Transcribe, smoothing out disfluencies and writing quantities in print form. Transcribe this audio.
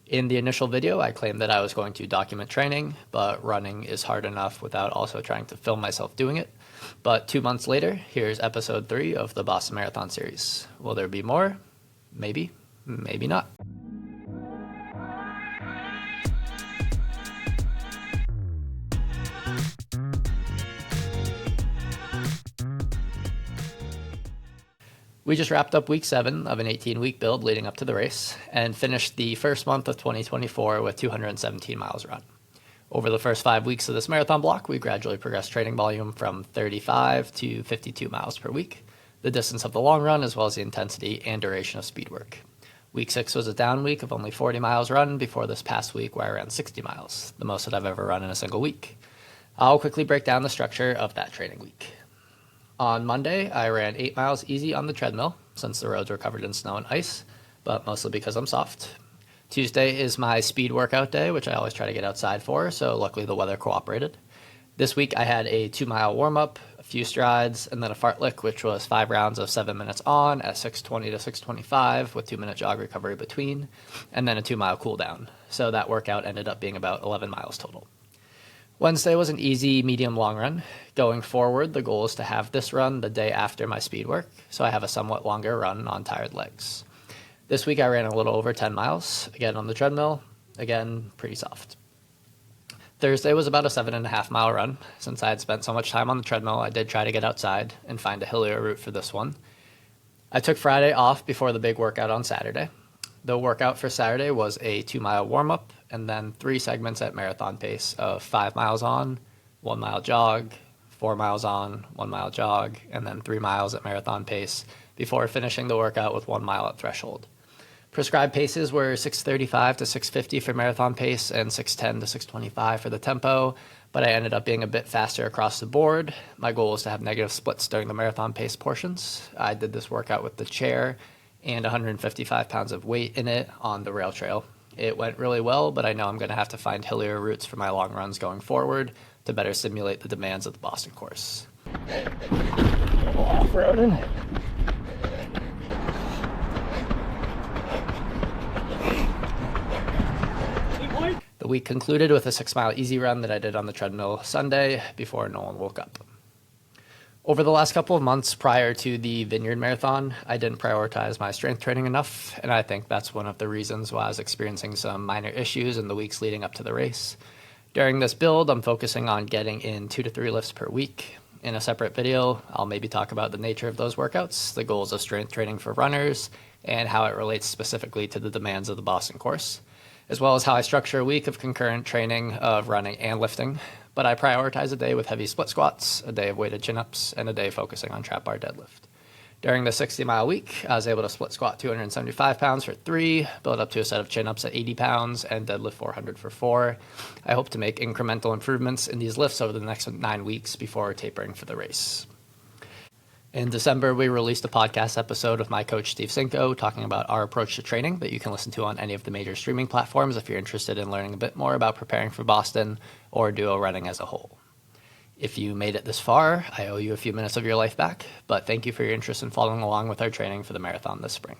In the initial video, I claimed that I was going to document training, but running is hard enough without also trying to film myself doing it. But 2 months later, here's episode 3 of the Boston Marathon series. Will there be more? Maybe, maybe not. We just wrapped up week 7 of an 18-week build leading up to the race and finished the first month of 2024 with 217 miles run. Over the first 5 weeks of this marathon block, we gradually progressed training volume from 35 to 52 miles per week, the distance of the long run as well as the intensity and duration of speed work. Week 6 was a down week of only 40 miles run before this past week where I ran 60 miles, the most that I've ever run in a single week. I'll quickly break down the structure of that training week. On Monday, I ran 8 miles easy on the treadmill since the roads were covered in snow and ice, but mostly because I'm soft. Tuesday is my speed workout day, which I always try to get outside for, so luckily the weather cooperated. This week I had a 2-mile warm-up, a few strides, and then a fartlek, which was 5 rounds of 7 minutes on at 6:20 to 6:25 with 2-minute jog recovery between, and then a 2-mile cool down. So that workout ended up being about 11 miles total. Wednesday was an easy medium long run. Going forward, the goal is to have this run the day after my speed work, so I have a somewhat longer run on tired legs. This week I ran a little over 10 miles, again on the treadmill, again pretty soft. Thursday was about a 7.5 mile run. Since I had spent so much time on the treadmill, I did try to get outside and find a hillier route for this one. I took Friday off before the big workout on Saturday. The workout for Saturday was a 2-mile warm-up and then 3 segments at marathon pace of 5 miles on, 1 mile jog, 4 miles on, 1 mile jog, and then 3 miles at marathon pace before finishing the workout with 1 mile at threshold. Prescribed paces were 6:35 to 6:50 for marathon pace and 6:10 to 6:25 for the tempo, but I ended up being a bit faster across the board. My goal was to have negative splits during the marathon pace portions. I did this workout with the chair and 155 pounds of weight in it on the rail trail. It went really well, but I know I'm going to have to find hillier routes for my long runs going forward to better simulate the demands of the Boston course. Off-roading. The week concluded with a 6-mile easy run that I did on the treadmill Sunday before Nolan woke up. Over the last couple of months prior to the Vineyard Marathon, I didn't prioritize my strength training enough, and I think that's one of the reasons why I was experiencing some minor issues in the weeks leading up to the race. During this build, I'm focusing on getting in 2 to 3 lifts per week. In a separate video, I'll maybe talk about the nature of those workouts, the goals of strength training for runners, and how it relates specifically to the demands of the Boston course, as well as how I structure a week of concurrent training of running and lifting. But I prioritize a day with heavy split squats, a day of weighted chin-ups, and a day focusing on trap bar deadlift. During the 60-mile week, I was able to split squat 275 pounds for 3, build up to a set of chin-ups at 80 pounds, and deadlift 400 for 4. I hope to make incremental improvements in these lifts over the next 9 weeks before tapering for the race. In December, we released a podcast episode with my coach, Steve Cinco, talking about our approach to training that you can listen to on any of the major streaming platforms if you're interested in learning a bit more about preparing for Boston or duo running as a whole. If you made it this far, I owe you a few minutes of your life back, but thank you for your interest in following along with our training for the marathon this spring.